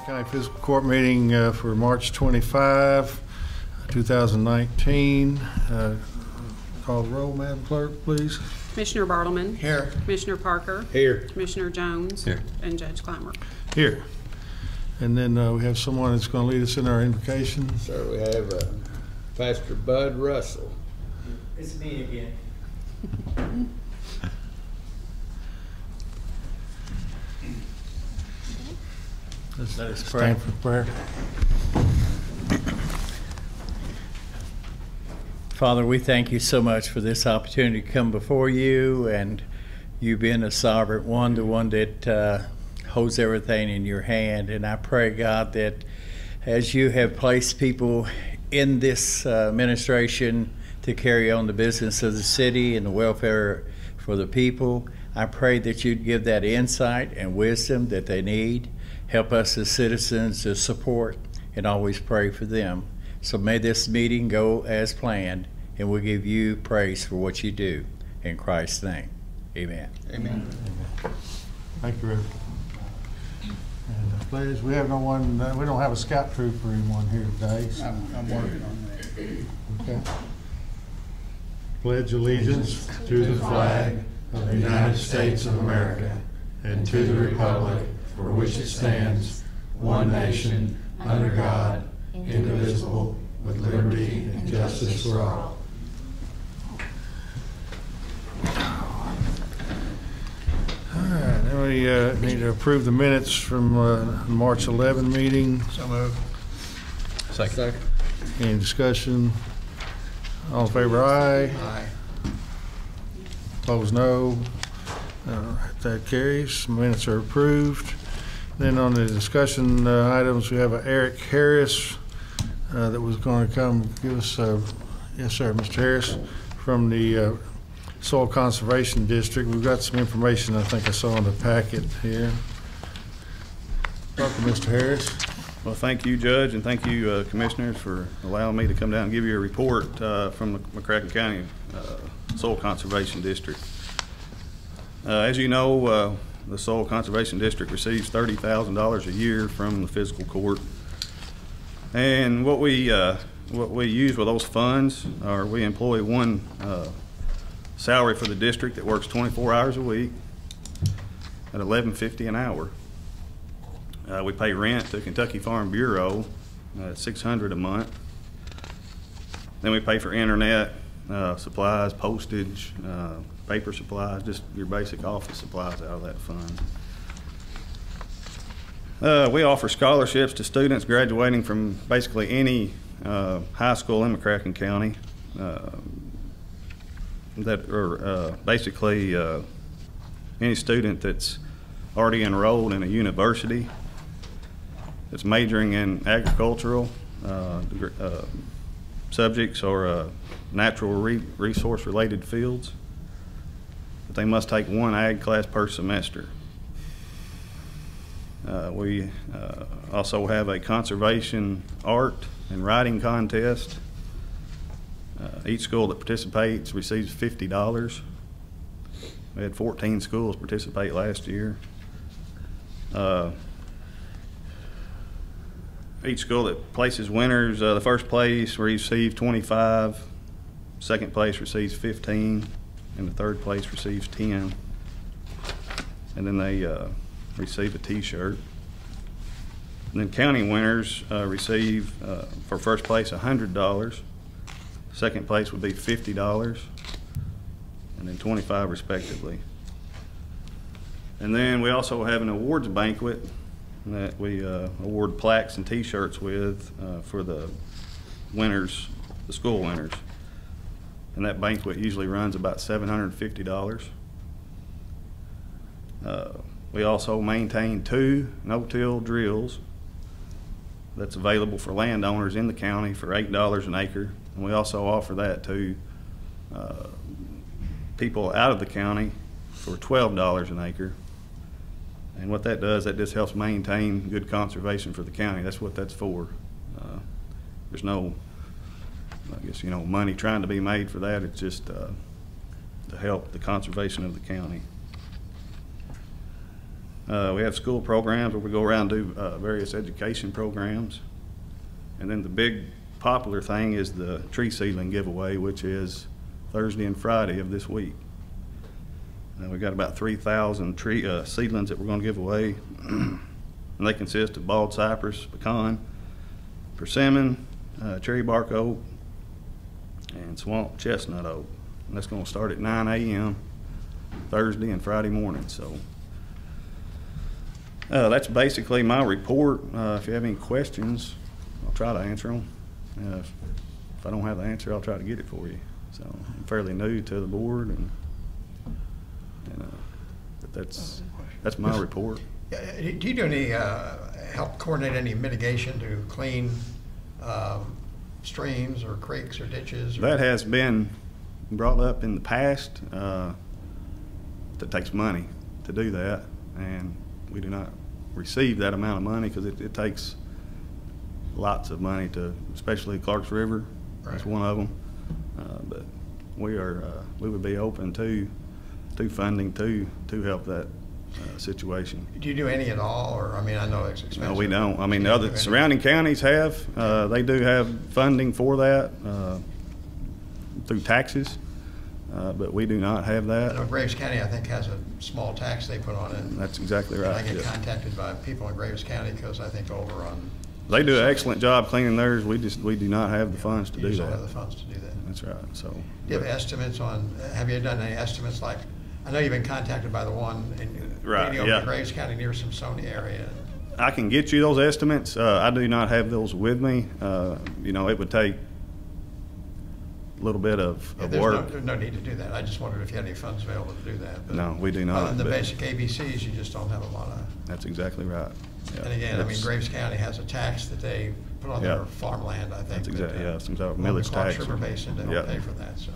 County Fiscal Court meeting for March 25, 2019. Call the roll, Madam Clerk, please. Commissioner Bartleman. Here. Commissioner Parker. Here. Commissioner Jones. Here. And Judge Clymer. Here. And then we have someone that's going to lead us in our invocation. Sir, we have Pastor Bud Russell. It's me again. Let us stand for prayer. Father, we thank you so much for this opportunity to come before you, and you being a sovereign one, the one that holds everything in your hand. And I pray, God, that as you have placed people in this administration to carry on the business of the city and the welfare for the people, I pray that you'd give that insight and wisdom that they need. Help us as citizens to support and always pray for them. So may this meeting go as planned, and we'll give you praise for what you do. In Christ's name, amen. Amen. Thank you, Reverend. And pledge, we have no one, we don't have a scout troop or anyone here today. So. I'm working on that. Okay. Pledge allegiance to the flag of the United States of America and to the republic for which it stands, one nation, under God, indivisible, with liberty and justice for all. All right, now we need to approve the minutes from March 11 meeting. So moved. Second. Any discussion? All in favor, aye. Aye. Opposed, no. That carries. Minutes are approved. Then on the discussion items, we have Eric Harris that was going to come give us, yes sir, Mr. Harris, from the Soil Conservation District. We've got some information I think I saw in the packet here. Welcome, Mr. Harris. Well, thank you, Judge, and thank you, Commissioners, for allowing me to come down and give you a report from the McCracken County Soil Conservation District. As you know, the Soil Conservation District receives $30,000 a year from the Fiscal Court, and what we use with those funds are we employ one salary for the district that works 24 hours a week at $11.50 an hour. We pay rent to Kentucky Farm Bureau at $600 a month. Then we pay for internet, supplies, postage, paper supplies, just your basic office supplies out of that fund. We offer scholarships to students graduating from basically any high school in McCracken County that are basically any student that's already enrolled in a university that's majoring in agricultural subjects or natural resource related fields. But they must take one ag class per semester. We also have a conservation art and writing contest. Each school that participates receives $50. We had 14 schools participate last year. Each school that places winners, the first place receives 25, second place receives 15, and the third place receives 10. And then they receive a t-shirt. And then county winners receive, for first place, $100. Second place would be $50, and then 25 respectively. And then we also have an awards banquet that we award plaques and t-shirts with for the winners, the school winners. And that banquet usually runs about $750. We also maintain 2 no-till drills that's available for landowners in the county for $8 an acre. And we also offer that to people out of the county for $12 an acre. And what that does, that just helps maintain good conservation for the county. That's what that's for. There's no, I guess, money trying to be made for that. It's just to help the conservation of the county. We have school programs where we go around and do various education programs. And then the big popular thing is the tree seedling giveaway, which is Thursday and Friday of this week. We've got about 3,000 tree seedlings that we're going to give away. And they consist of bald cypress, pecan, persimmon, cherry bark oak, and swamp chestnut oak. And that's going to start at 9 a.m. Thursday and Friday morning. So that's basically my report. If you have any questions, I'll try to answer them. If I don't have the answer, I'll try to get it for you. So I'm fairly new to the board, but that's my report. Do you do any help coordinate any mitigation to clean streams or creeks or ditches? That has been brought up in the past. It takes money to do that, and we do not receive that amount of money because it takes lots of money to, especially Clarks River. That's one of them. But we would be open to funding to help that situation. Do you do any at all, or I mean, I know it's expensive. No, we don't. I mean, the other surrounding counties have. They do have funding for that through taxes, but we do not have I that. know Graves County, I think, has a small tax they put on it. That's exactly right. And I get yeah. contacted by people in Graves County because I think over on. They do an excellent job cleaning theirs. We do not have the funds to You do just don't have that. the funds to do that. That's right. So. Do you have estimates on? Have you done any estimates? Like, I know you've been contacted by the one in Right, over yeah. Graves County near Simpsonia area. I can get you those estimates. I do not have those with me. You know, it would take a little bit of work. There's no need to do that. I just wondered if you had any funds available to do that. But No, we do not. other than the but basic ABCs, you just don't have a lot of. That's exactly right. Yeah, And again, I mean, that's- Graves County has a tax that they put on Yeah. their farmland, I think. That's exactly, that, yeah, some sort of along the millage Clarks tax. River Basin, they Yeah. don't pay for that, so.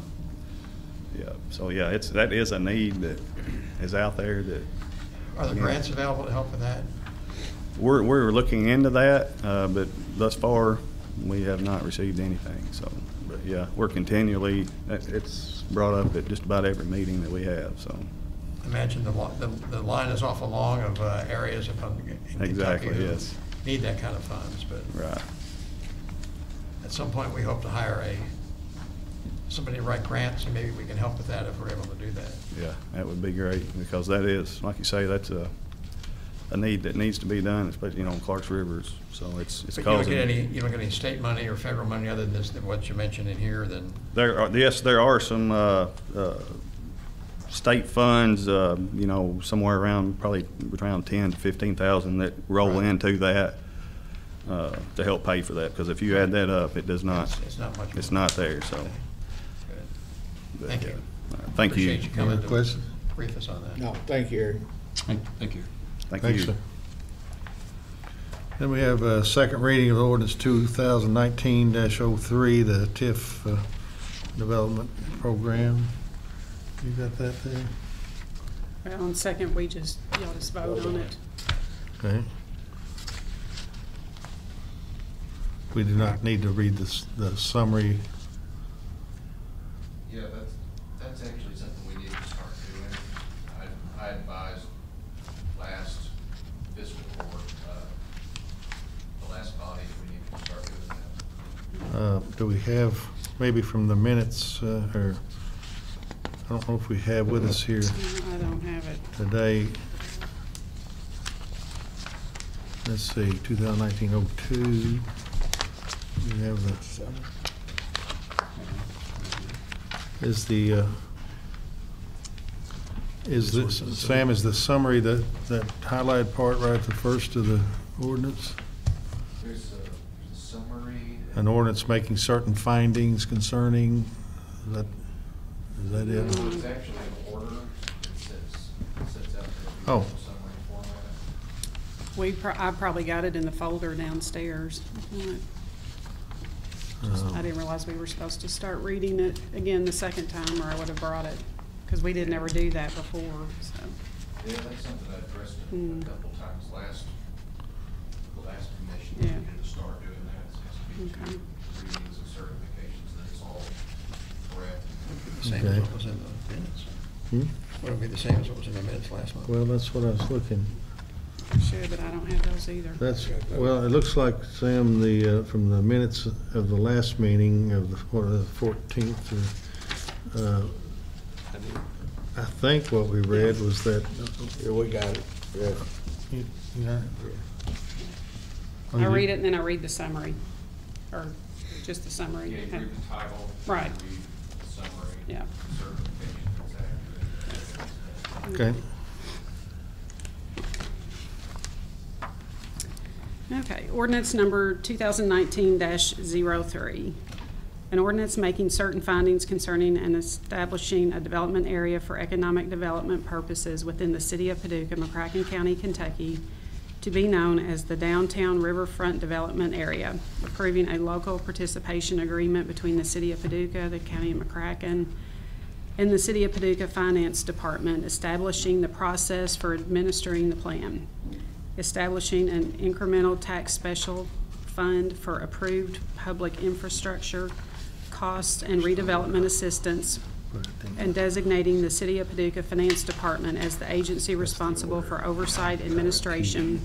Yeah, so yeah, that is a need that is out there that. Are there Yeah. grants available to help with that? We're looking into that, but thus far, we have not received anything, so, but yeah, we're continually, it's brought up at just about every meeting that we have, so. Imagine the line is awful long of areas in Kentucky Exactly, who yes. need that kind of funds, but Right. at some point, we hope to hire somebody to write grants, and maybe we can help with that if we're able to do that. Yeah, that would be great, because that is, like you say, that's a need that needs to be done, especially, you know, on Clarks Rivers, so it's But causing. you don't get any state money or federal money other than this, than what you mentioned in here, then? Yes, there are some state funds, you know, somewhere around, probably around 10 to 15,000 that roll Right. into that to help pay for that, because if you add that up, it does not, It's not much. it's not there, so. Okay. Good. but, Thank you. all right, Thank you. Appreciate you Any coming to questions? brief us on that. No, thank you, Eric. Thank you. Thank Thanks, you. sir. Then we have a second reading of ordinance 2019-03, the TIF development program. You got that there? Well, on second, y'all just vote on it. Okay. We do not need to read the summary. Yeah, that's actually something we need to start doing. I advised last fiscal court, the last body, we need to start doing that. Do we have, maybe from the minutes, or, I don't know if we have with us here I don't have it. today. Let's see, 2019-02. We have Sam, is the summary, that highlighted part right at the first of the ordinance? There's a summary. An ordinance making certain findings concerning, is that it? It's actually an order that sets out the Oh. summary format. I probably got it in the folder downstairs. I didn't realize we were supposed to start reading it again the second time, or I would have brought it, because we didn't ever do that before, so. Yeah, that's something I addressed a couple times last commission. Yeah. We need to start doing that. It has to be Okay. two readings of certifications that it's all correct. The same as Okay. what was in the minutes. Hmm? Would it be the same as what was in the minutes last month? Well, that's what I was looking. I should, but I don't have those either. That's, well, it looks like, Sam, from the minutes of the last meeting of the 14th, I think what we read was that. Yeah, we got it. Yeah. You got it? I read it and then I read the summary, or just the summary. Yeah, you read the title. Right. You read the summary. Yeah. Certification that's accurate. Okay. Okay, ordinance number 2019-03. An ordinance making certain findings concerning and establishing a development area for economic development purposes within the city of Paducah, McCracken County, Kentucky, to be known as the Downtown Riverfront Development Area, approving a local participation agreement between the city of Paducah, the county of McCracken, and the city of Paducah Finance Department, establishing the process for administering the plan, establishing an incremental tax special fund for approved public infrastructure costs and redevelopment assistance, and designating the City of Paducah Finance Department as the agency responsible for oversight, administration,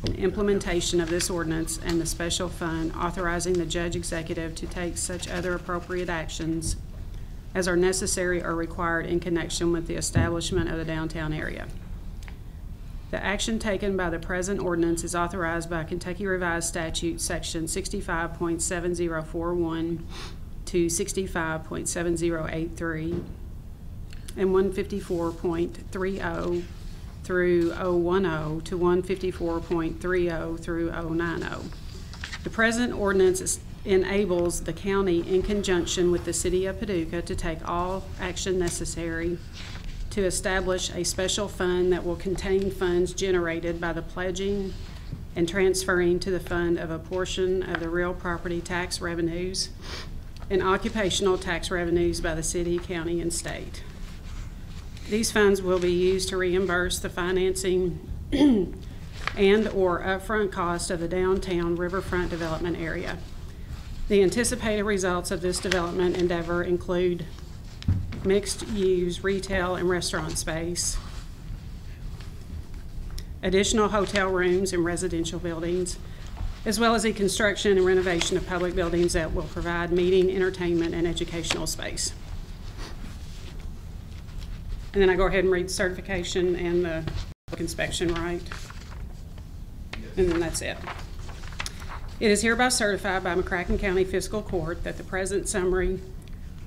and implementation of this ordinance, and the special fund authorizing the judge executive to take such other appropriate actions as are necessary or required in connection with the establishment of the downtown area. The action taken by the present ordinance is authorized by Kentucky Revised Statute Section 65.7041 to 65.7083 and 154.30 through 010 to 154.30 through 090. The present ordinance enables the county, in conjunction with the city of Paducah, to take all action necessary to establish a special fund that will contain funds generated by the pledging and transferring to the fund of a portion of the real property tax revenues and occupational tax revenues by the city, county, and state. These funds will be used to reimburse the financing and or upfront cost of the downtown riverfront development area. The anticipated results of this development endeavor include mixed-use retail and restaurant space, additional hotel rooms and residential buildings, as well as the construction and renovation of public buildings that will provide meeting, entertainment, and educational space. And then I go ahead and read certification and the public inspection, right? And then that's it. It is hereby certified by McCracken County Fiscal Court that the present summary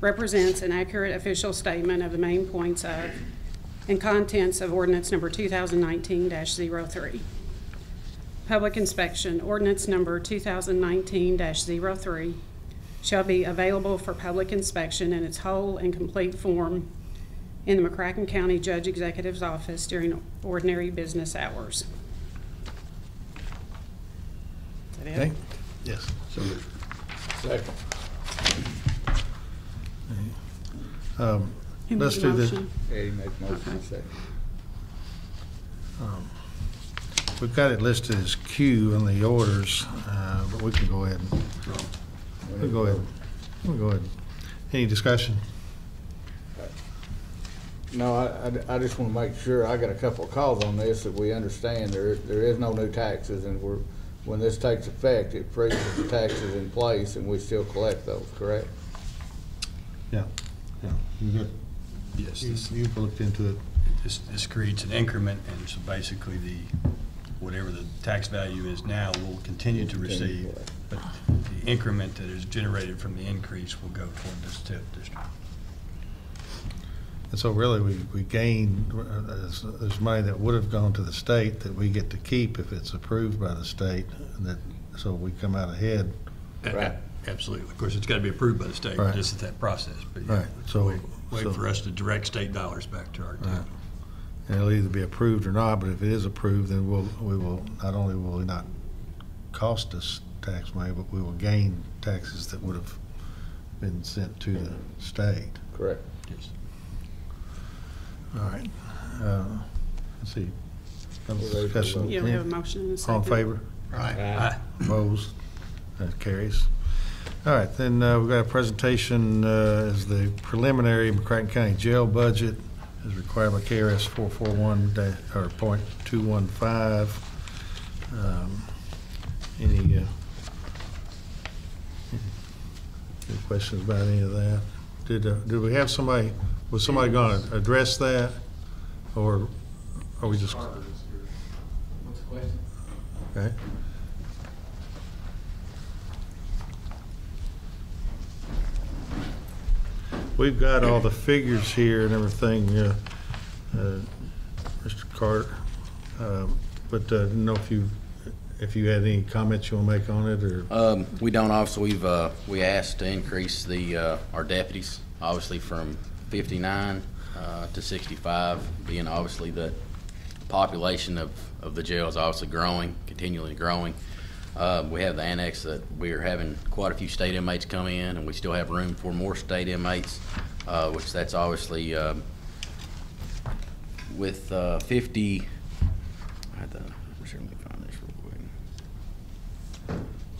represents an accurate official statement of the main points of and contents of ordinance number 2019-03. Public inspection. Ordinance number 2019-03 shall be available for public inspection in its whole and complete form in the McCracken County Judge Executive's office during ordinary business hours. Is that it? Okay. Yes. Second. Who made Let's the do this. motion? Eddie made the motion. Okay. Second. We've got it listed as Q on the orders, but we can go ahead and, we'll go ahead. Any discussion? No, I just want to make sure, I got a couple of calls on this, that we understand there is no new taxes, and when this takes effect, it freezes the taxes in place, and we still collect those, correct? Yeah. You good? Yes, You've looked into it. this creates an increment, and so basically whatever the tax value is now, we'll continue to receive, but the increment that is generated from the increase will go toward this TIF district. And so really, we gain, there's money that would have gone to the state that we get to keep if it's approved by the state, so we come out ahead. Right. Absolutely. Of course, it's got to be approved by the state, Right. just at that process. But Right. So wait for us to direct state dollars back to our Right. TIF. And it'll either be approved or not, but if it is approved, then we will, not only will it not cost us tax money, but we will gain taxes that would have been sent to the state. Correct. Yes. All right. Let's see. Discussion. Yeah, we have a motion and a second. All in favor? Aye. Opposed? That carries. All right, then we've got a presentation as the preliminary McCracken County jail budget as required by KRS 441.215. Any questions about any of that? Did we have somebody, was somebody going to address that? Or are we just? What's the question? Okay. We've got all the figures here and everything, Mr. Carter. But didn't know if you had any comments you want to make on it, or? We don't. Obviously, we asked to increase our deputies, obviously from 59 to 65, being obviously the population of the jail is obviously growing, continually growing. We have the annex that we are having quite a few state inmates come in, and we still have room for more state inmates, which that's obviously with 50. Let me find this real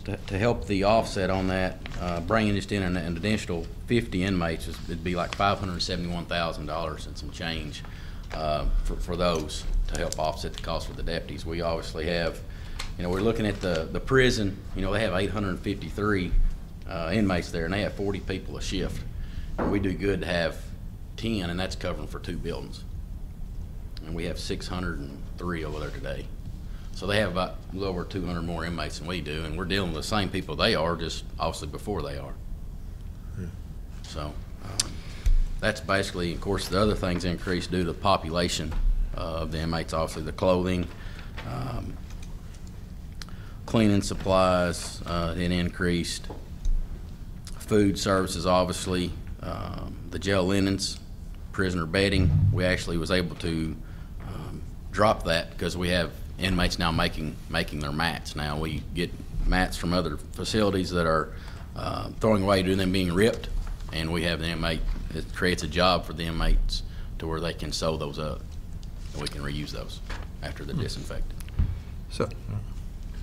quick. To help the offset on that, bringing just in an additional 50 inmates, it'd be like $571,000 and some change for those to help offset the cost for the deputies. We obviously have, we're looking at the prison. They have 853 inmates there, and they have 40 people a shift. And we do good to have 10, and that's covering for 2 buildings. And we have 603 over there today. So they have about a little over 200 more inmates than we do, and we're dealing with the same people they are, just obviously before they are. Yeah. So that's basically, of course, the other things increased due to the population of the inmates, obviously the clothing, cleaning supplies, it increased. Food services, obviously, the jail linens, prisoner bedding. We actually was able to drop that because we have inmates now making their mats. Now we get mats from other facilities that are throwing away due to them being ripped, and we have the inmate. It creates a job for the inmates to where they can sew those up, and we can reuse those after they're disinfected. So,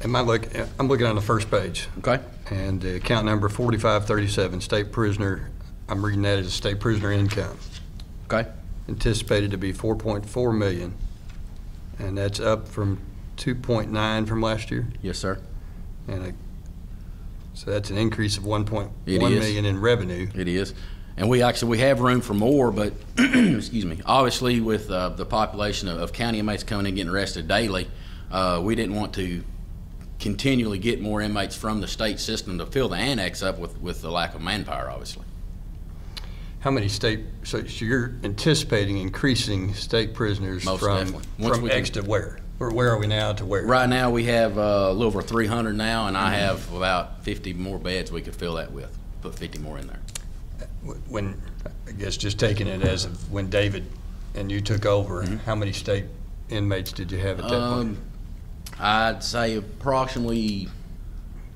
I'm looking on the first page. Okay. And account number 4537, state prisoner, I'm reading that as state prisoner income. Okay. Anticipated to be 4.4 million, and that's up from 2.9 from last year. Yes, sir. And so that's an increase of 1.1 It is. million in revenue. It is. And we have room for more, but excuse me, obviously with the population of county inmates coming in getting arrested daily, we didn't want to continually get more inmates from the state system to fill the annex up with the lack of manpower, obviously. How many so you're anticipating increasing state prisoners Most from definitely. Once we X to where? Where are we now to where? Right now we have a little over 300 now, and I have about 50 more beds we could fill that with. Put 50 more in there. When, I guess just taking it as of when David and you took over, how many state inmates did you have at that point? I'd say approximately,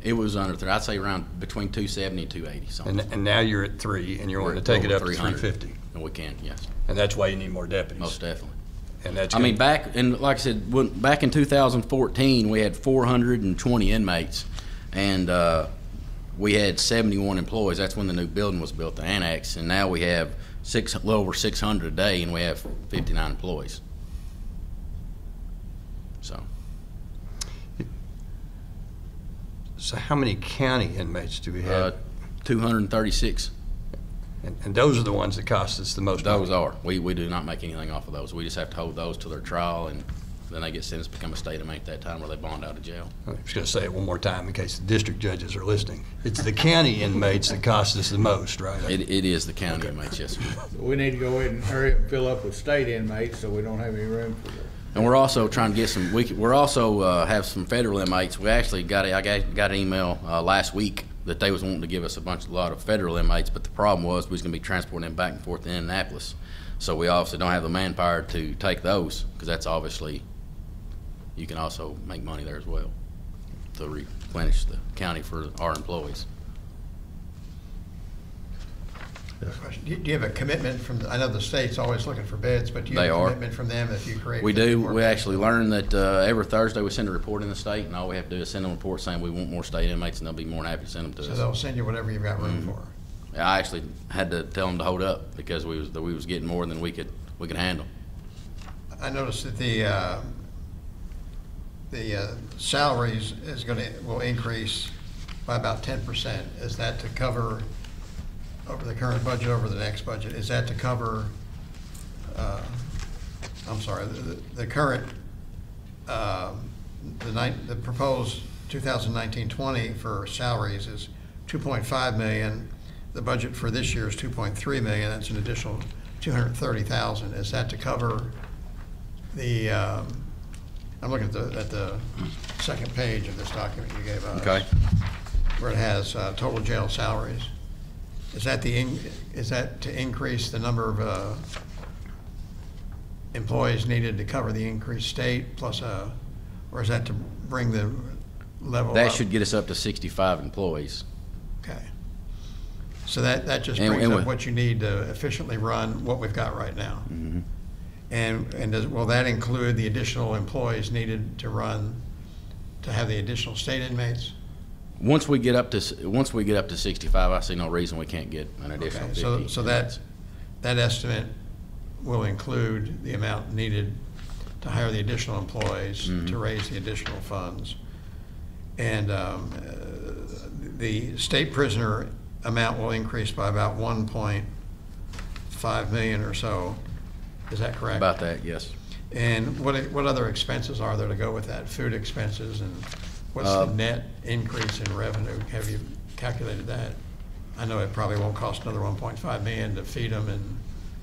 it was under 3. I'd say around between 270 and 280 something. And now you're at 3, and you're wanting to take it up to 350. And we can, yes. And that's why you need more deputies. Most definitely. And that's back in 2014, we had 420 inmates, and we had 71 employees. That's when the new building was built, the annex, and now we have a little over 600 a day, and we have 59 employees. So how many county inmates do we have? 236. And those are the ones that cost us the most money? Those are. We do not make anything off of those. We just have to hold those to their trial, and then they get sentenced to become a state inmate at that time where they bond out of jail. I'm just going to say it one more time in case the district judges are listening. It's the county inmates that cost us the most, right? It is the county inmates, yes, sir. We need to go ahead and hurry up and fill up with state inmates so we don't have any room for them. And we're also trying to get some. We're also have some federal inmates. We actually got an email last week that they was wanting to give us a lot of federal inmates, but the problem was we was going to be transporting them back and forth to Indianapolis. So we obviously don't have the manpower to take those, because that's obviously, you can also make money there as well to replenish the county for our employees. Do you have a commitment from, I know the state's always looking for beds, but do you have a commitment from them if you create? We do. We actually learned that every Thursday we send a report in the state, and all we have to do is send them a report saying we want more state inmates, and they'll be more than happy to send them to us. So they'll send you whatever you've got room for? I actually had to tell them to hold up because we was getting more than we could handle. I noticed that the the salaries will increase by about 10%. Is that to cover over the current budget, over the next budget? Is that to cover, I'm sorry, the current, the proposed 2019-20 for salaries is 2.5 million. The budget for this year is 2.3 million. That's an additional 230,000. Is that to cover the, I'm looking at the second page of this document you gave us. Okay. Where it has total jail salaries. Is that to increase the number of employees needed to cover the increased state plus or is that to bring the level That up? should get us up to 65 employees. Okay. So that just brings up what you need to efficiently run what we've got right now. Mm-hmm. And will that include the additional employees needed to have the additional state inmates? Once we get up to 65, I see no reason we can't get an additional 50. So that estimate will include the amount needed to hire the additional employees to raise the additional funds. And the state prisoner amount will increase by about 1.5 million or so. Is that correct? About that, yes. And what other expenses are there to go with that? Food expenses, and what's the net increase in revenue? Have you calculated that? I know it probably won't cost another 1.5 million to feed them and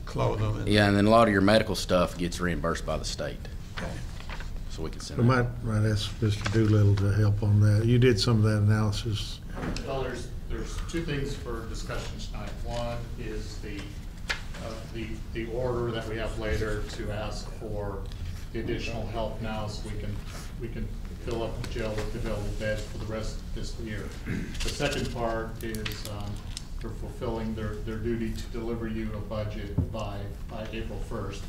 clothe them. Yeah, and then a lot of your medical stuff gets reimbursed by the state. Okay. So we can send We that. might ask Mr. Doolittle to help on that. You did some of that analysis. Well, there's two things for discussion tonight. One is the order that we have later to ask for the additional help now, so we can fill up the jail with available beds for the rest of the fiscal year. The second part is they're fulfilling their duty to deliver you a budget by April 1st.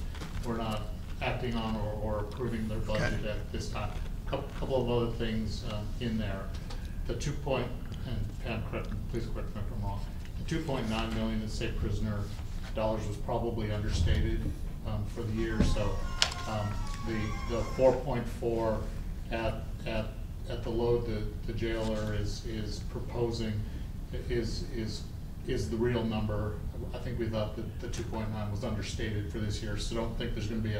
We're not acting on or approving their budget at this time. Couple of other things in there. The and Pam, please correct me if I'm wrong. The 2.9 million in state prisoner dollars was probably understated for the year. So the 4.4 at the load the jailer is proposing is the real number. I think we thought that the 2.9 was understated for this year. So don't think there's going to be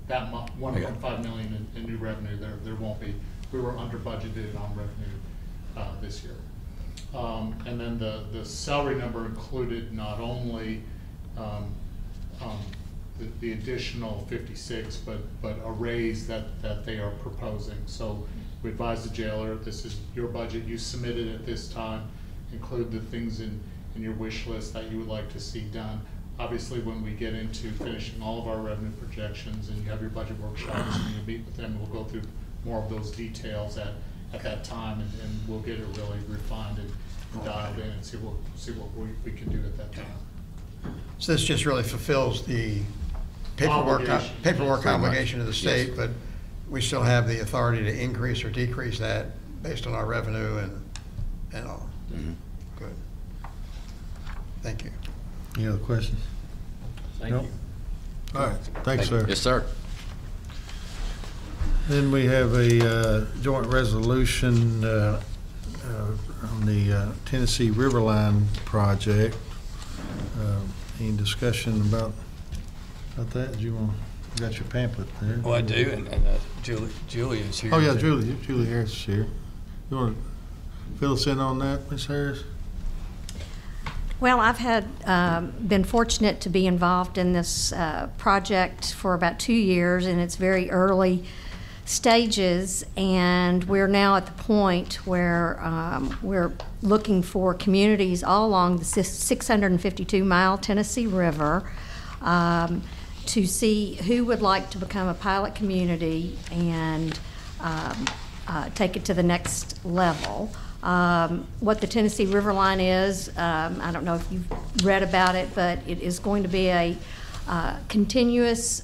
that 1.5 million in new revenue. There won't be. We were under budgeted on revenue this year. And then the salary number included not only the additional 56, but a raise that they are proposing. So we advise the jailer, this is your budget, you submitted at this time, include the things in your wish list that you would like to see done. Obviously, when we get into finishing all of our revenue projections and you have your budget workshops and you meet with them, we'll go through more of those details at that time, and we'll get it really refined and dialed in and see what we can do at that time. So this just really fulfills the paperwork obligation of the state, yes. But we still have the authority to increase or decrease that based on our revenue and all. Mm-hmm. Good. Thank you. Any other questions? Thank you. All right. Thanks, sir. Yes, sir. Then we have a joint resolution on the Tennessee Riverline project. Any discussion about that? Do you got your pamphlet there? Well, I do, and Julie is here. Oh yeah, Julie Harris is here. You want to fill us in on that, Ms. Harris? Well, I've been fortunate to be involved in this project for about 2 years, and it's very early stages, and we're now at the point where we're looking for communities all along the 652-mile Tennessee River to see who would like to become a pilot community and take it to the next level. What the Tennessee Riverline is, I don't know if you've read about it, but it is going to be a continuous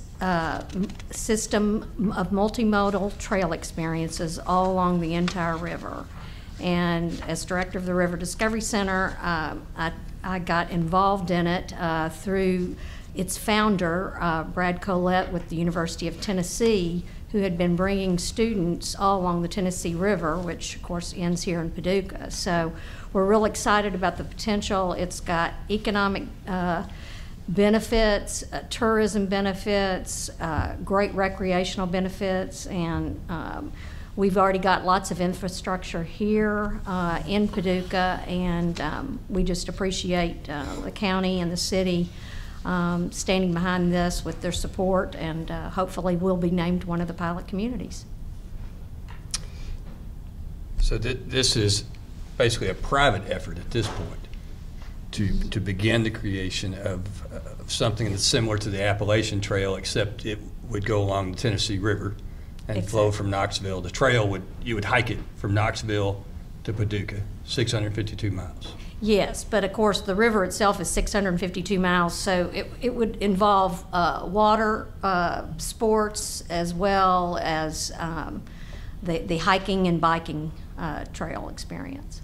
system of multimodal trail experiences all along the entire river. And as director of the River Discovery Center, I got involved in it through its founder, Brad Collette with the University of Tennessee, who had been bringing students all along the Tennessee River, which of course ends here in Paducah. So we're real excited about the potential. It's got economic benefits, tourism benefits, great recreational benefits, and we've already got lots of infrastructure here in Paducah, and we just appreciate the county and the city standing behind this with their support, and hopefully we'll be named one of the pilot communities. So this is basically a private effort at this point to begin the creation of something that's similar to the Appalachian Trail, except it would go along the Tennessee River and flow from Knoxville. The trail you would hike it from Knoxville to Paducah, 652 miles. Yes, but of course the river itself is 652 miles, so it would involve water sports as well as the hiking and biking trail experience.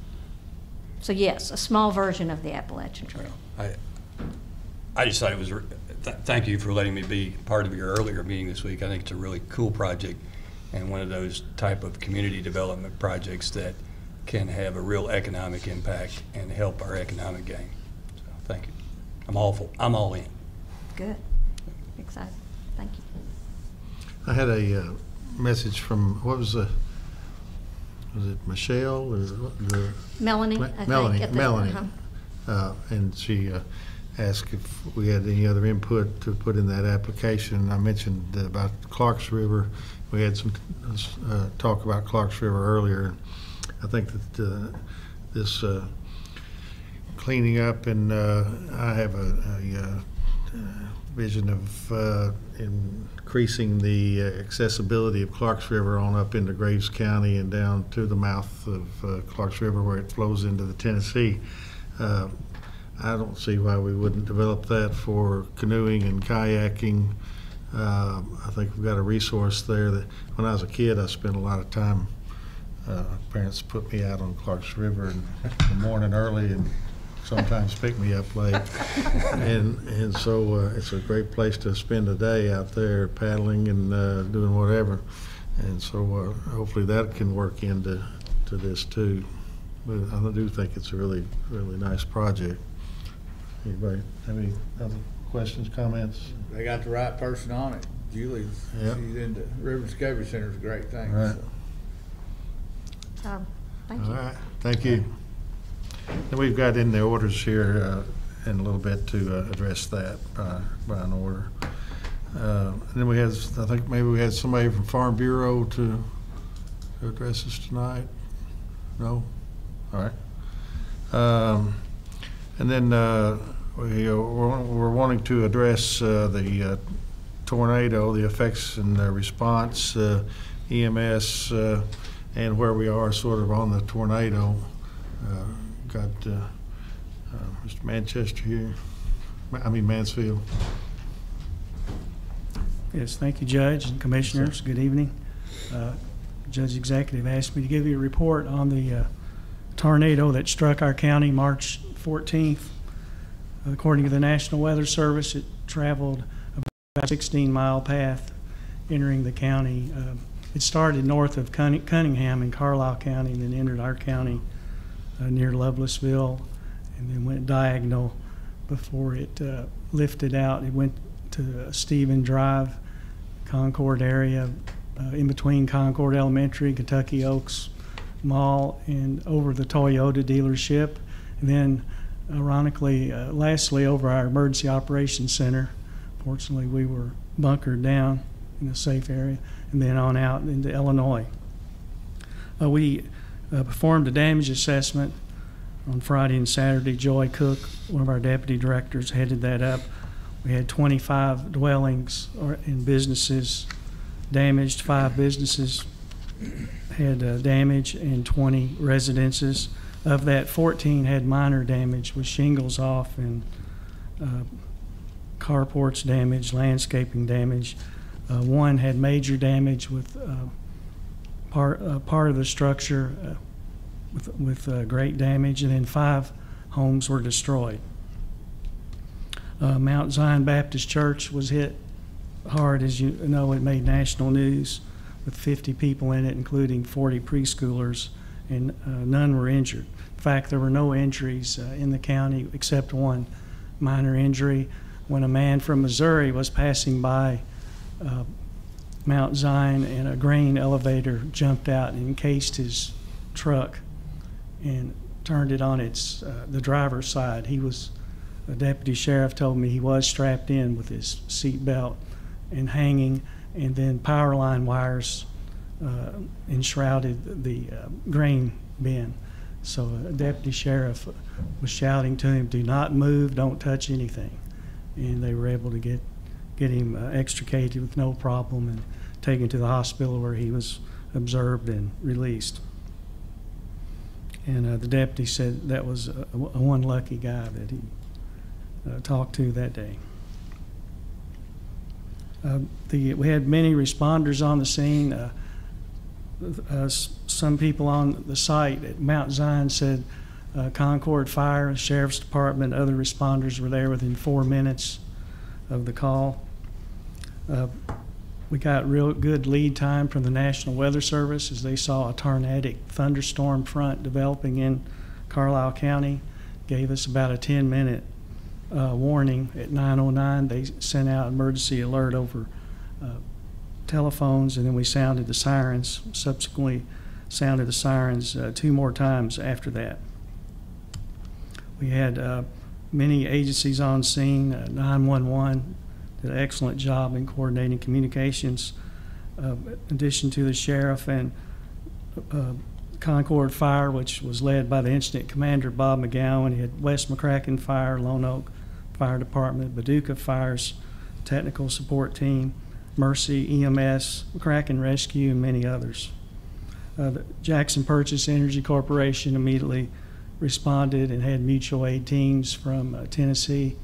So yes, a small version of the Appalachian Trail. I just thought it was, thank you for letting me be part of your earlier meeting this week. I think it's a really cool project and one of those type of community development projects that can have a real economic impact and help our economic gain. So thank you. I'm all in. Good. Excited. Thank you. I had a message from, was it Michelle or Melanie, Melanie. Melanie. And she asked if we had any other input to put in that application. I mentioned about Clarks River. We had some talk about Clarks River earlier. I think that this cleaning up, and I have a vision of increasing the accessibility of Clarks River on up into Graves County and down to the mouth of Clarks River where it flows into the Tennessee. I don't see why we wouldn't develop that for canoeing and kayaking. I think we've got a resource there that when I was a kid I spent a lot of time, parents put me out on Clarks River in the morning early and sometimes pick me up late. And so it's a great place to spend a day out there paddling and doing whatever. And so hopefully that can work into this too. But I do think it's a really, really nice project. Anybody have any other questions, comments? They got the right person on it. Julie's, Yep. she's in the River Discovery Center is a great thing. Right. So. Thank you. All right, thank you. And we've got in the orders here in a little bit to address that by an order. And then we had, I think maybe we had somebody from Farm Bureau to address us tonight. No? All right. And then we're wanting to address the tornado, the effects and the response, EMS, and where we are sort of on the tornado. Got Mr. Manchester here. Mansfield. Yes, thank you, Judge and Commissioners. Good evening. Judge Executive asked me to give you a report on the tornado that struck our county March 14th. According to the National Weather Service, it traveled about a 16-mile path entering the county. It started north of Cunningham in Carlisle County and then entered our county near Lovelessville and then went diagonal before it lifted out. It went to Stephen Drive, Concord area, in between Concord Elementary, Kentucky Oaks Mall, and over the Toyota dealership. And then, ironically, lastly, over our Emergency Operations Center. Fortunately, we were bunkered down in a safe area, and then on out into Illinois. We performed a damage assessment on Friday and Saturday. Joy Cook, one of our deputy directors, headed that up. We had 25 dwellings and businesses damaged. 5 businesses had damage and 20 residences. Of that, 14 had minor damage with shingles off and carports damaged, landscaping damage. 1 had major damage with part of the structure with great damage, and then 5 homes were destroyed. Mount Zion Baptist Church was hit hard. As you know, it made national news. with 50 people in it, including 40 preschoolers, and none were injured. In fact, there were no injuries in the county except one minor injury when a man from Missouri was passing by Mount Zion and a grain elevator jumped out and encased his truck and turned it on its the driver's side. A deputy sheriff told me he was strapped in with his seat belt and hanging, and then power line wires enshrouded the grain bin. So a deputy sheriff was shouting to him, "Do not move, don't touch anything." And they were able to get him extricated with no problem and taken to the hospital where he was observed and released. And the deputy said that was one lucky guy that he talked to that day. We had many responders on the scene. Some people on the site at Mount Zion said Concord Fire, Sheriff's Department, other responders were there within 4 minutes of the call. We got real good lead time from the National Weather Service as they saw a tornadic thunderstorm front developing in Carlisle County. Gave us about a 10-minute warning at 9:09. They sent out emergency alert over telephones, and then we sounded the sirens. Subsequently sounded the sirens 2 more times after that. We had many agencies on scene. 911 did an excellent job in coordinating communications. In addition to the sheriff and Concord Fire, which was led by the incident commander, Bob McGowan. He had West McCracken Fire, Lone Oak Fire Department, Paducah Fire's technical support team, Mercy EMS, McCracken Rescue, and many others. The Jackson Purchase Energy Corporation immediately responded and had mutual aid teams from Tennessee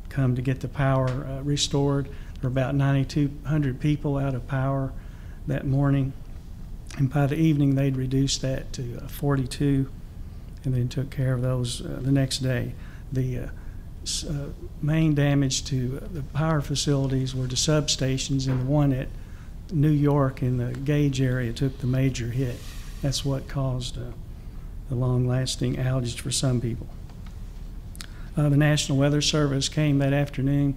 come to get the power restored. There were about 9,200 people out of power that morning, and by the evening they'd reduced that to 42, and then took care of those the next day. The main damage to the power facilities were the substations, and the one at New York in the Gage area took the major hit. That's what caused the long-lasting outage for some people. The National Weather Service came that afternoon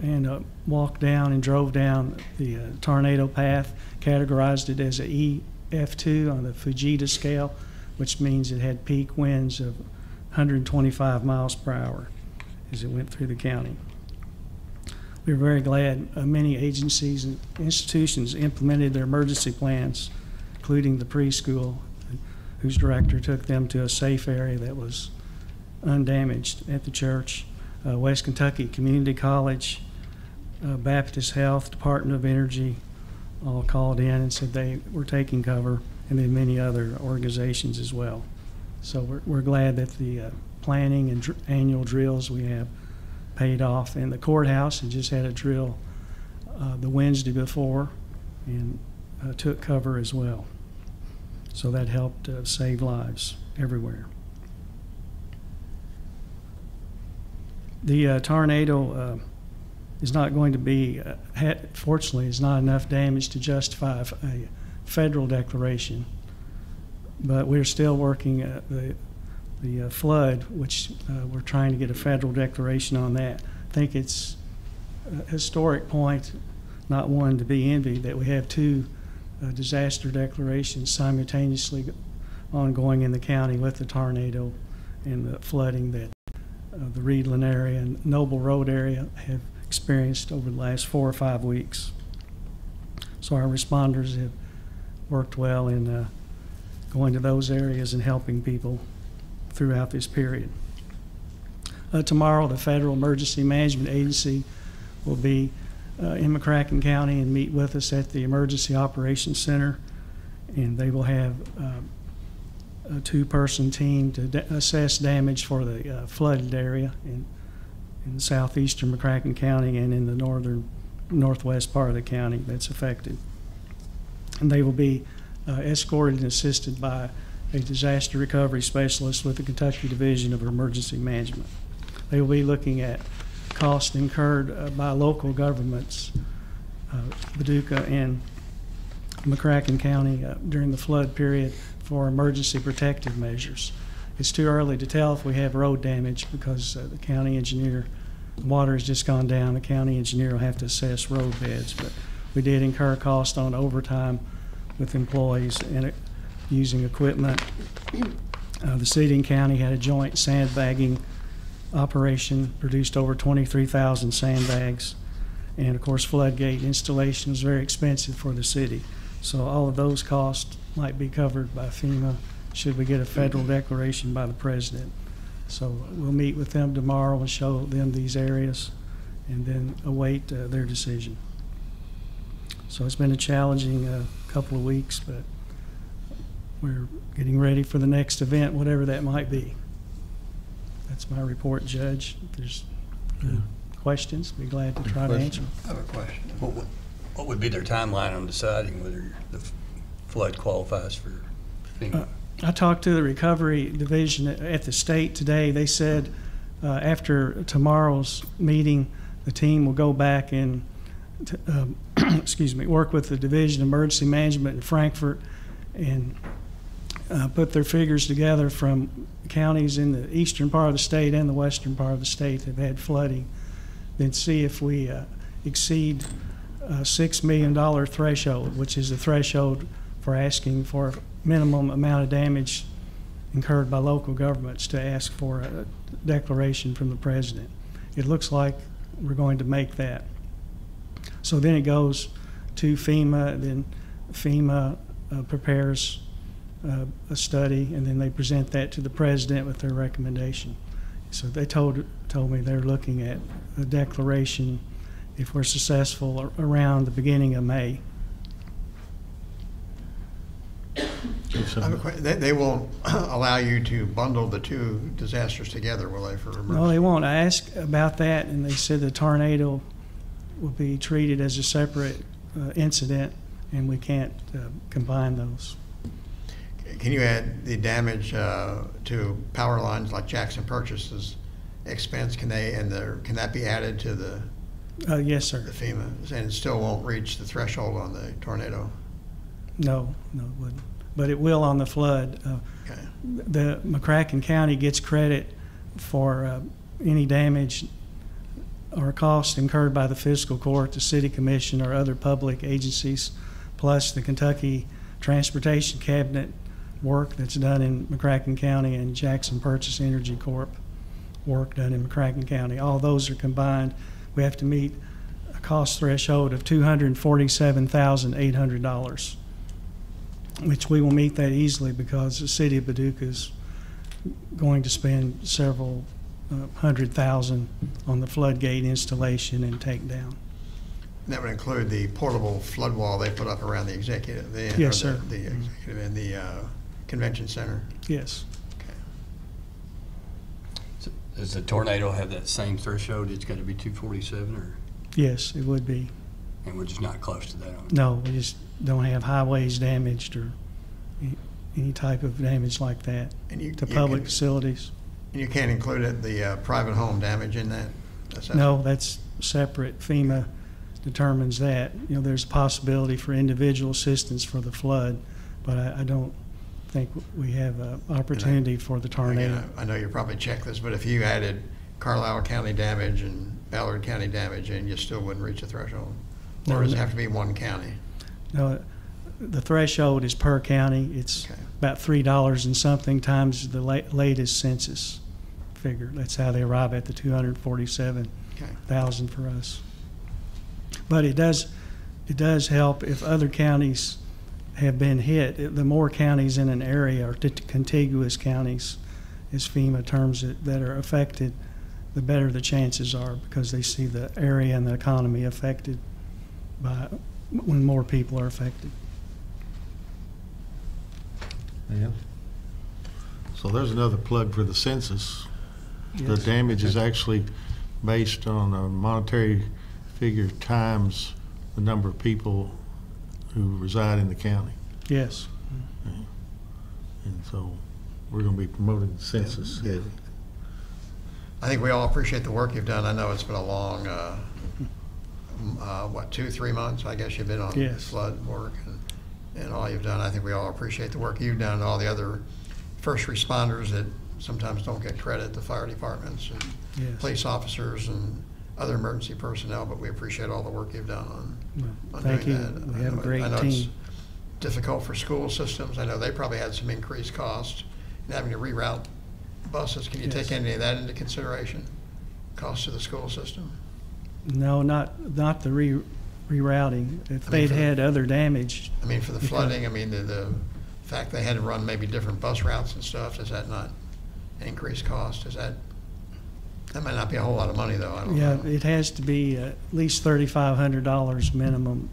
and walked down and drove down the tornado path, categorized it as a EF2 on the Fujita scale, which means it had peak winds of 125 miles per hour as it went through the county. We were very glad many agencies and institutions implemented their emergency plans, including the preschool, whose director took them to a safe area that was undamaged at the church. West Kentucky Community College, Baptist Health, Department of Energy, all called in and said they were taking cover, and then many other organizations as well. So we're glad that the planning and annual drills we have paid off. And the courthouse had just had a drill the Wednesday before and took cover as well. So that helped save lives everywhere. The tornado is not going to be, fortunately, is not enough damage to justify a federal declaration. But we're still working the flood, which we're trying to get a federal declaration on that. I think it's a historic point, not one to be envied, that we have 2 disaster declarations simultaneously ongoing in the county with the tornado and the flooding that the Reedland area and Noble Road area have experienced over the last 4 or 5 weeks. So our responders have worked well in going to those areas and helping people throughout this period. Tomorrow, the Federal Emergency Management Agency will be in McCracken County and meet with us at the Emergency Operations Center, and they will have a 2-person team to assess damage for the flooded area in southeastern McCracken County and in the northwest part of the county that's affected. And they will be escorted and assisted by a disaster recovery specialist with the Kentucky Division of Emergency Management. They will be looking at costs incurred by local governments, Paducah and McCracken County during the flood period for emergency protective measures. It's too early to tell if we have road damage because the county engineer, the water has just gone down. The county engineer will have to assess road beds, but we did incur cost on overtime with employees and using equipment. The city and county had a joint sandbagging operation, produced over 23,000 sandbags. And of course, floodgate installation was very expensive for the city. So all of those costs might be covered by FEMA should we get a federal declaration by the president. So we'll meet with them tomorrow and show them these areas and then await their decision. So it's been a challenging couple of weeks, but we're getting ready for the next event, whatever that might be. That's my report, Judge. If there's questions, be glad to try to answer. I have a question. What would be their timeline on deciding whether the flood qualifies for FEMA? I talked to the recovery division at the state today. They said after tomorrow's meeting, the team will go back and excuse me, work with the Division of Emergency Management in Frankfurt and put their figures together from counties in the eastern part of the state and the western part of the state that have had flooding, then see if we exceed $6 million threshold, which is the threshold for asking for a minimum amount of damage incurred by local governments to ask for a declaration from the president. It looks like we're going to make that. So then it goes to FEMA, then FEMA prepares a study, and then they present that to the president with their recommendation. So they told me they're looking at a declaration, if we're successful, around the beginning of May. They won't allow you to bundle the two disasters together, will they, for emergency? No, they won't. I asked about that, and they said the tornado will be treated as a separate incident, and we can't combine those. Can you add the damage to power lines like Jackson Purchase's expense? Can that be added to the yes, sir. the FEMA, and it still won't reach the threshold on the tornado? No, it wouldn't. But it will on the flood. Okay. The McCracken County gets credit for any damage or cost incurred by the fiscal court, the city commission, or other public agencies, plus the Kentucky Transportation Cabinet work that's done in McCracken County and Jackson Purchase Energy Corp work done in McCracken County. All those are combined. We have to meet a cost threshold of $247,800, which we will meet that easily because the city of Paducah is going to spend several $100,000 on the floodgate installation and takedown. That would include the portable flood wall they put up around the executive, yes, sir. The executive and the convention center. Yes. Okay. So does the tornado have that same threshold? It's got to be 247, or? Yes, it would be. And we're just not close to that. No, we just don't have highways damaged or any type of damage like that to public facilities. And you can't include the private home damage in that? No, that's separate. FEMA determines that. You know, there's a possibility for individual assistance for the flood, but I don't think we have an opportunity for the tornado. Again, I know you probably checked this, but if you added Carlisle County damage and Ballard County damage, and you still wouldn't reach a threshold? Or does it have to be one county? No, the threshold is per county. It's about $3 and something times the latest census figure. That's how they arrive at the 247,000 for us. But it does help if other counties have been hit. The more counties in an area or contiguous counties, as FEMA terms it, that are affected, the better the chances are because they see the area and the economy affected by when more people are affected. Yeah. So there's another plug for the census. Yes. The damage is actually based on a monetary figure times the number of people who reside in the county. Yes. Yeah. And so we're going to be promoting the census heavy. I think we all appreciate the work you've done. I know it's been a long, 2-3 months, I guess you've been on yes. flood work. and all you've done. I think we all appreciate the work you've done and all the other first responders that sometimes don't get credit, the fire departments and Yes. police officers and other emergency personnel, but we appreciate all the work you've done on Thank doing you. that. We have a great I know it's team. difficult for school systems. I know they probably had some increased costs in having to reroute buses. Can you Yes. take any of that into consideration? Cost to the school system? No, not the rerouting. If I mean, they'd for the- had other damage, I mean, for the Because- flooding, I mean, the fact they had to run maybe different bus routes and stuff, does that not increase cost? That might not be a whole lot of money, though, I don't yeah, know. it has to be at least $3,500 minimum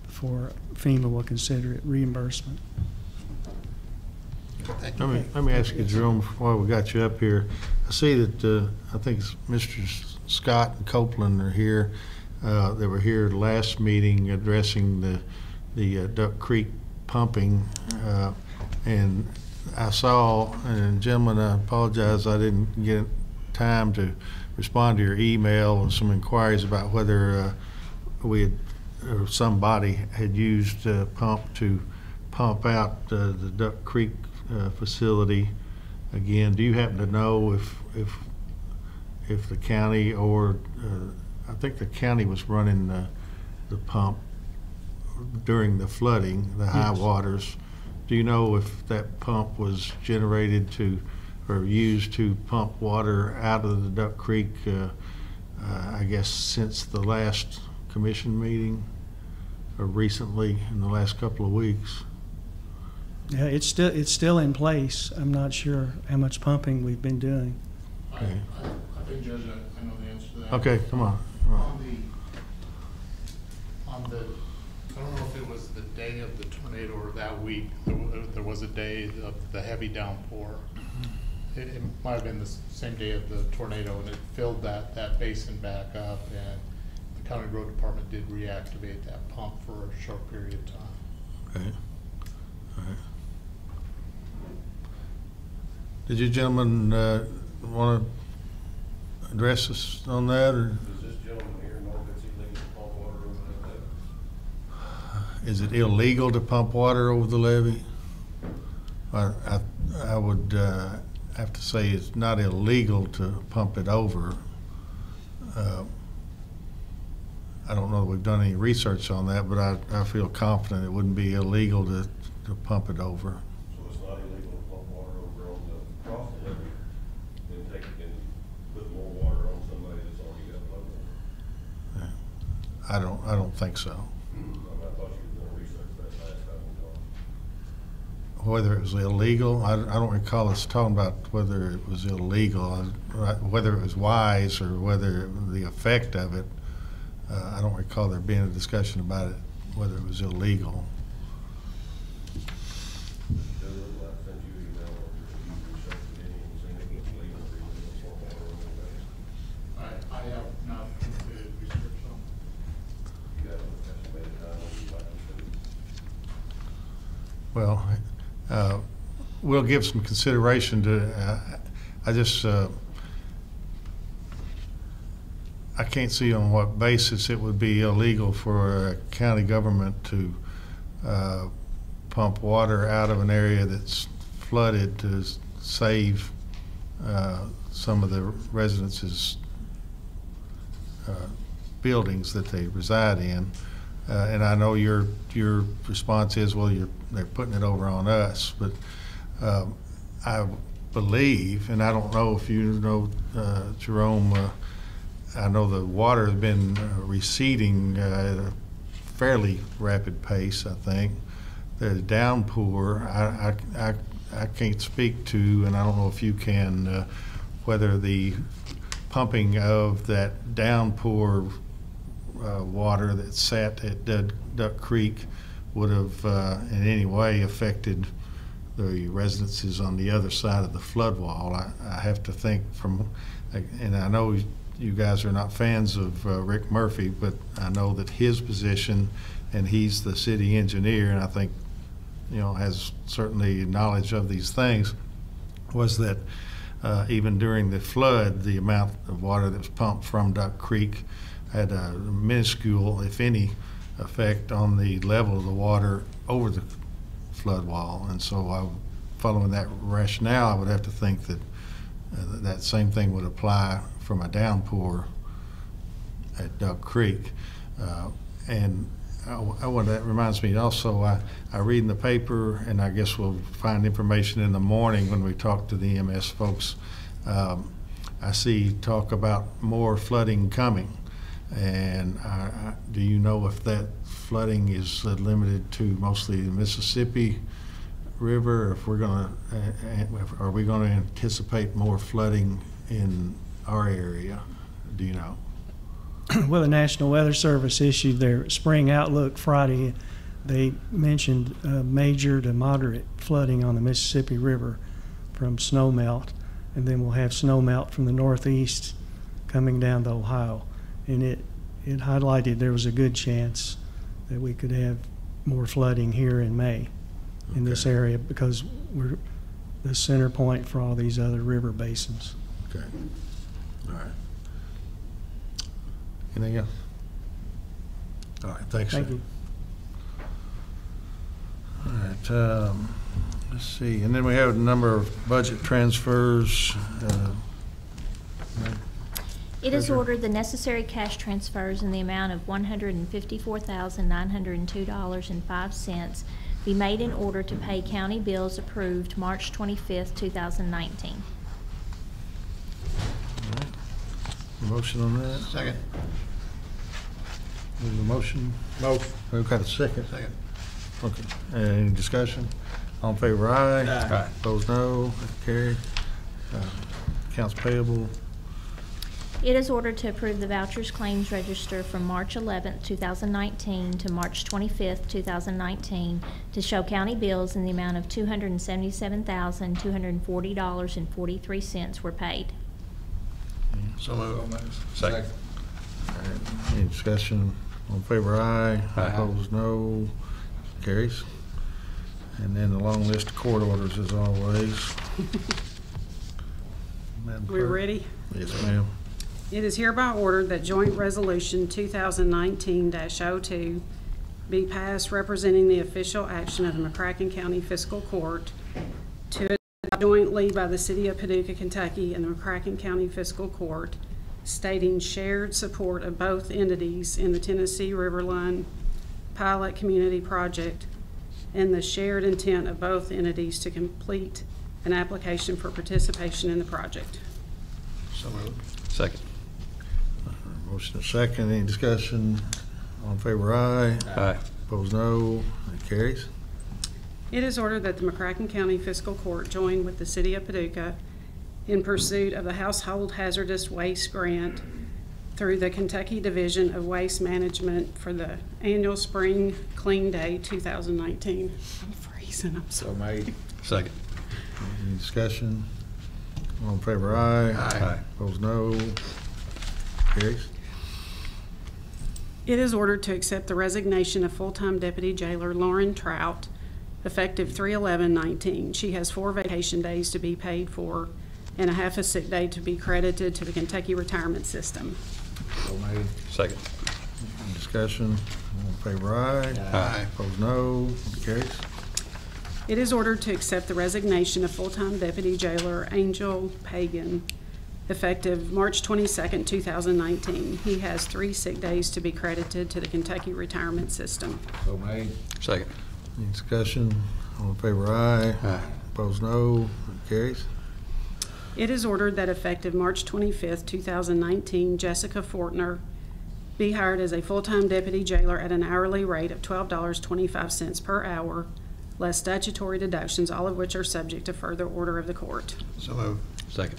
before FEMA will consider it reimbursement. Thank you. Let me ask you, Jerome, while we got you up here. I see that, I think it's Mr. Scott and Copeland are here. They were here at the last meeting addressing the Duck Creek pumping. And I saw, and gentlemen, I apologize, I didn't get time to respond to your email and some inquiries about whether we had, or somebody had used a pump to pump out the Duck Creek facility. Again, do you happen to know if the county or I think the county was running the pump during the flooding, the high Yes. waters? Do you know if that pump was generated to or used to pump water out of the Duck Creek, I guess since the last commission meeting or recently in the last couple of weeks? Yeah, it's still in place. I'm not sure how much pumping we've been doing. I think, Judge, I know the answer to that. Okay, come on. On the, I don't know if it was the day of the tornado or that week, there was a day of the heavy downpour. It might have been the same day of the tornado, and it filled that basin back up, and the county road department did reactivate that pump for a short period of time. Okay. All right. Did you gentlemen want to address us on that, or Does this gentleman here know if it's illegal to pump water over that levee? is it illegal to pump water over the levee? I would have to say it's not illegal to pump it over. I don't know that we've done any research on that, but I feel confident it wouldn't be illegal to pump it over. So it's not illegal to pump water over on the, across the levee, then take it and put more water on somebody that's already got flooding? I don't think so. I thought you were gonna research that last time we talked. Whether it was illegal, I don't recall us talking about whether it was illegal, whether it was wise or whether the effect of it. I don't recall there being a discussion about it, whether it was illegal. Does it look like sent you an email or you researched it and seen it was illegal or illegal to pump water over the levee? I have not completed research on You got an estimated time when you might do it? Well, we'll give some consideration to, I can't see on what basis it would be illegal for a county government to pump water out of an area that's flooded to save some of the residents' buildings that they reside in. And I know your response is, well, they're putting it over on us, but I believe, and I don't know if you know, Jerome, I know the water has been receding at a fairly rapid pace, I think. The downpour, I can't speak to, and I don't know if you can, whether the pumping of that downpour water that sat at Duck Creek would have in any way affected the residences on the other side of the flood wall. I have to think and I know you guys are not fans of Rick Murphy, but I know that his position, and he's the city engineer, and I think, has certainly knowledge of these things, was that even during the flood, the amount of water that was pumped from Duck Creek had a minuscule, if any, effect on the level of the water over flood wall. And so following that rationale, I would have to think that that same thing would apply from a downpour at Duck Creek. And that reminds me also, I read in the paper, and I guess we'll find information in the morning when we talk to the EMS folks. I see talk about more flooding coming. And do you know if that flooding is limited to mostly the Mississippi River, or if we're going to, are we going to anticipate more flooding in our area? Do you know? Well, the National Weather Service issued their spring outlook Friday. They mentioned major to moderate flooding on the Mississippi River from snow melt, and then we'll have snow melt from the northeast coming down to Ohio. And it highlighted there was a good chance that we could have more flooding here in May in this area, because we're the center point for all these other river basins. Okay. All right. Anything else? All right. Thanks. Thank sir. you. All right. Let's see. And then we have a number of budget transfers. It is ordered the necessary cash transfers in the amount of $154,902.05 be made in order to pay county bills approved March 25th, 2019. All right. Motion on that? Second. There's a motion? Motion. We've got a second? Second. Okay. Any discussion? All in favor, aye. Aye. Opposed, no. That carried. Accounts payable. It is ordered to approve the vouchers claims register from March 11th, 2019 to March 25th, 2019 to show county bills in the amount of $277,240.43 were paid. So moved. Second. All right. Any discussion? All in favor, aye. Aye. Opposed, no. Carries. And then the long list of court orders as always. Madam We Clerk? ready? Yes, ma'am. It is hereby ordered that Joint Resolution 2019-02 be passed representing the official action of the McCracken County Fiscal Court to adopt jointly by the City of Paducah, Kentucky and the McCracken County Fiscal Court, stating shared support of both entities in the Tennessee Riverline Pilot Community Project and the shared intent of both entities to complete an application for participation in the project. So moved. Second. Motion and second. Any discussion? All in favor, aye. Aye. Opposed, no. That carries. It is ordered that the McCracken County Fiscal Court join with the City of Paducah in pursuit of the Household Hazardous Waste Grant through the Kentucky Division of Waste Management for the annual Spring Clean Day 2019. I'm freezing. I'm So sorry. made. Second. Any discussion? All in favor, aye. Aye. Opposed, no. Carries. It is ordered to accept the resignation of full-time Deputy Jailer Lauren Trout, effective 3/11/19. She has 4 vacation days to be paid for and a half a sick day to be credited to the Kentucky retirement system. So made. Second. Any discussion? All in favor, aye. Aye. Opposed, no. Carries. It is ordered to accept the resignation of full-time Deputy Jailer Angel Pagan, effective March 22nd, 2019. He has 3 sick days to be credited to the Kentucky retirement system. So made. Second. Any discussion? All in favor, aye. Aye. Opposed, no. Carries. It is ordered that effective March 25th, 2019, Jessica Fortner be hired as a full-time deputy jailer at an hourly rate of $12.25 per hour, less statutory deductions, all of which are subject to further order of the court. So moved. Second.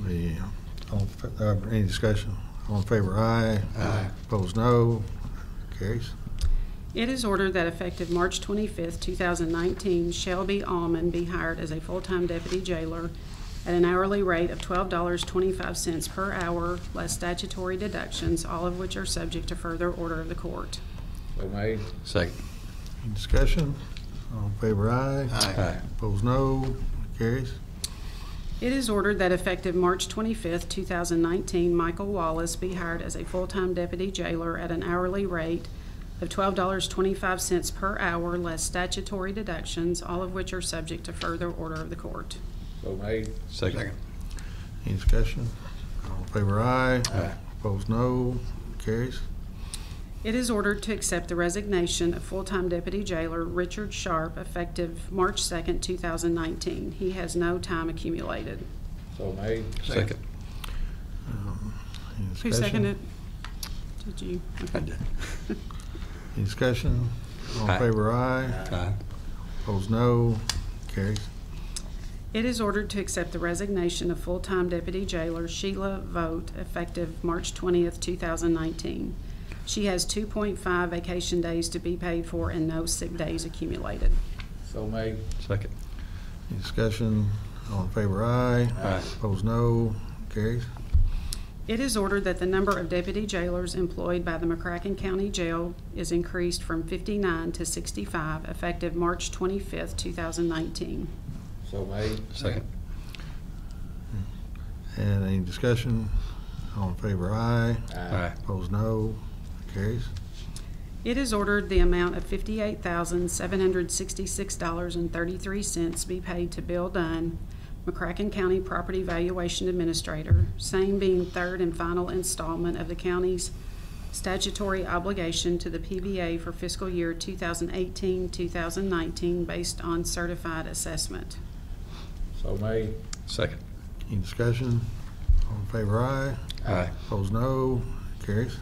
Any discussion? All in favor, aye. Aye. Opposed, no. Carries. It is ordered that effective March 25th, 2019, Shelby Allman be hired as a full-time deputy jailer at an hourly rate of $12.25 per hour, less statutory deductions, all of which are subject to further order of the court. So made. Second. Any discussion? All in favor, aye. Aye. Opposed, no. Carries. It is ordered that effective March 25th, 2019, Michael Wallace be hired as a full-time deputy jailer at an hourly rate of $12.25 per hour less statutory deductions, all of which are subject to further order of the court. So made. Second. Any discussion? All in favor, aye. Aye. Opposed, no. Carries. It is ordered to accept the resignation of full-time deputy jailer Richard Sharp effective March 2nd, 2019. He has no time accumulated. So made. Second. Any Who discussion? seconded? Did you? I did. Any discussion? All in Aye. favor, aye. Aye. Opposed, no. Carries. It is ordered to accept the resignation of full-time deputy jailer Sheila Vogt effective March 20th, 2019. She has 2.5 vacation days to be paid for and no sick days accumulated. So made. Second. Any discussion? All in favor, aye. Aye. Opposed, no. Carries. It is ordered that the number of deputy jailers employed by the McCracken County Jail is increased from 59 to 65 effective March 25th, 2019. So made. Second. And any discussion? All in favor, aye. Aye. Opposed, no. Carries. It is ordered the amount of $58,766.33 be paid to Bill Dunn, McCracken County Property Valuation Administrator, same being third and final installment of the county's statutory obligation to the PVA for fiscal year 2018-2019 based on certified assessment. So made. Second. Any discussion? All in favor, aye. Aye. Opposed, no. Carries.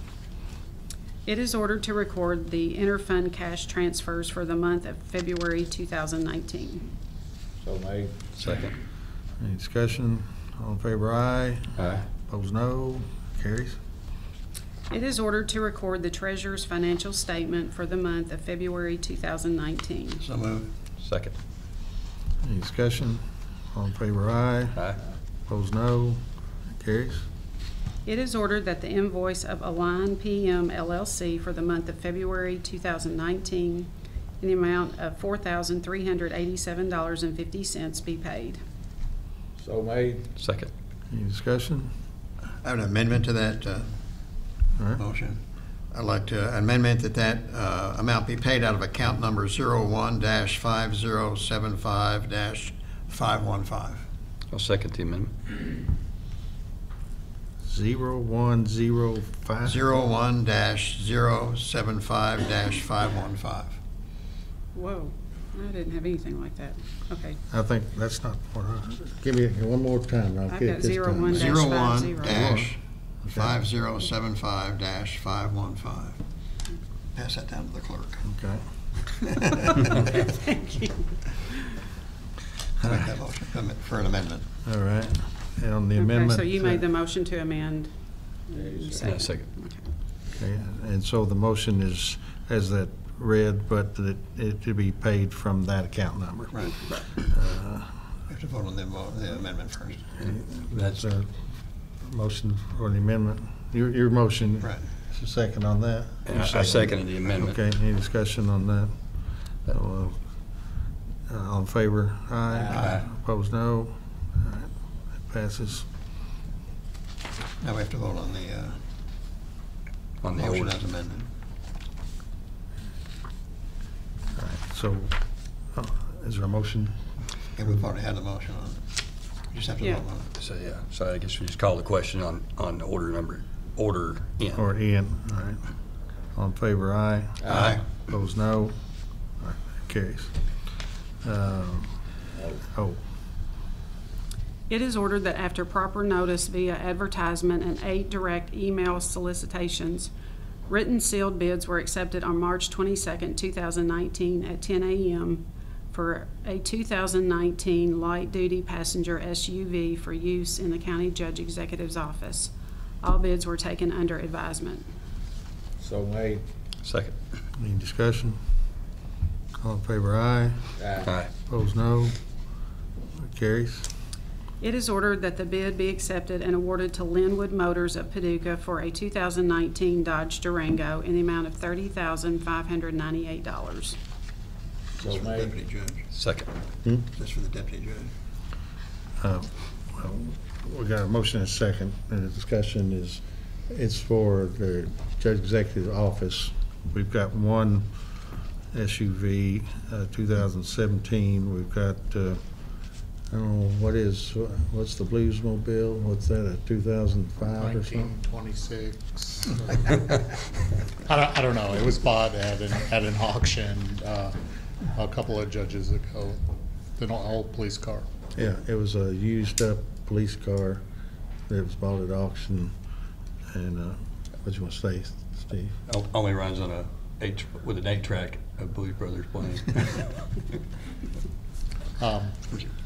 It is ordered to record the interfund cash transfers for the month of February 2019. So made. Second. Any discussion? All in favor, aye. Aye. Opposed, no. Carries. It is ordered to record the treasurer's financial statement for the month of February 2019. So moved. Second. Any discussion? All in favor, aye. Aye. Opposed, no. Carries. It is ordered that the invoice of Align PM LLC for the month of February 2019 in the amount of $4,387.50 be paid. So made. Second. Any discussion? I have an amendment to that All right. motion. I'd like to amendment that amount be paid out of account number 01-5075-515. I'll second the amendment. 0105. 01-075-515. Whoa, I didn't have anything like that. Okay. I think that's not what I, give me one more time. I'll I've get got it this time. 01-5075-515. Pass that down to the clerk. Okay. Thank you. I make that motion for an amendment. All right. And on the Okay, amendment. so you made the motion to amend. Second. Okay, and so the motion is, as that read, but that it to be paid from that account number. Right. We have to vote on the amendment first. That's a motion for the amendment. Your motion. Right. Is a second on that? I second the amendment. Okay, any discussion on that? So, all in favor? Aye. Aye. Opposed, no. All right, that passes. Now we have to vote on the motion order. as amended. All right, so, is there a motion? Yeah, we've already had the motion on it. We just have to Yeah. vote on it. So, yeah, so I guess we just call the question on order N. Or N, all right. All in favor, aye. Aye. Opposed, no. All right, carries. Oh, It is ordered that after proper notice via advertisement and 8 direct email solicitations, written sealed bids were accepted on March 22nd, 2019 at 10 a.m. for a 2019 light-duty passenger SUV for use in the County Judge Executive's office. All bids were taken under advisement. So made. Second. any discussion? All in favor, aye. Aye. Opposed, no. Carries. It is ordered that the bid be accepted and awarded to Linwood Motors of Paducah for a 2019 Dodge Durango in the amount of $30,598. So That's for the made. deputy judge. Second. That's for the deputy judge. Well, we got a motion and a second, and the discussion is, it's for the Judge Executive Office we've got one SUV, 2017. We've got, I don't know, what's the Bluesmobile? What's that, a 2005 or something? 1926. I don't know. It was bought at an auction a couple of judges ago. An old police car. Yeah, it was a used-up police car that was bought at auction. And what you want to say, Steve? Only runs on with an 8-track of Blues Brothers playing.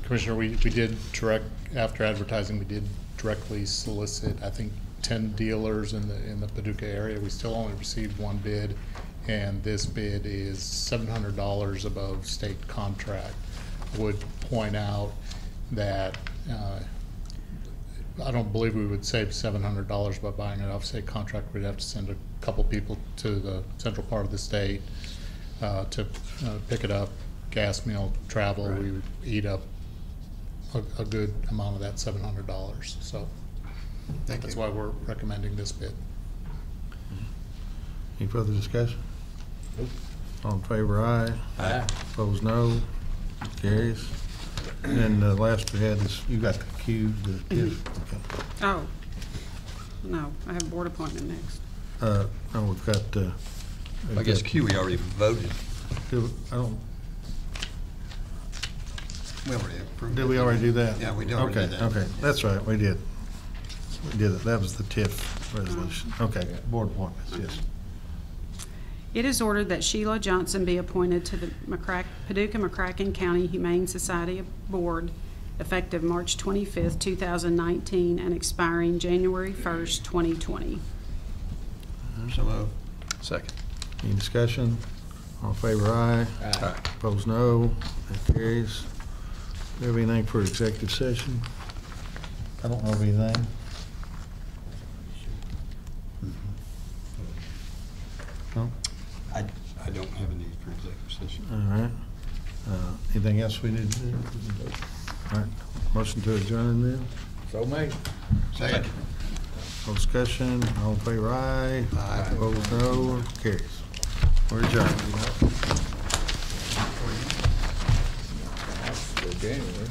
Commissioner, we did after advertising, we did directly solicit, I think, 10 dealers in the Paducah area. We still only received one bid, and this bid is $700 above state contract. I would point out that I don't believe we would save $700 by buying it off state contract. We'd have to send a couple people to the central part of the state to pick it up, gas, meal, travel. Right. We would eat up a good amount of that $700. So that's why we're recommending this bid. Any further discussion? Nope. All in favor, aye. Aye. Opposed, no. Carries. And then the last we had is, you got the queue, the TIF. Okay. Oh, no, I have board appointment next. No, we've got, I guess Q, we already voted. I don't, We already approved. did we already do that? Yeah, we already did that. Okay, that's right, we did. We did it. That was the TIF resolution. Okay, board appointments, yes. It is ordered that Sheila Johnson be appointed to the Paducah McCracken County Humane Society Board effective March 25th, 2019, and expiring January 1st, 2020. So moved. Second. Any discussion? All in favor, aye. Aye. Opposed, no. That carries. Do we have anything for executive session? I don't have anything. No? I don't have a need for executive session. All right. Anything else we need to do? All right. Motion to adjourn then? So made. Second. No discussion. All in favor, aye. Aye. Opposed, no. Carries. We're adjourned. For January.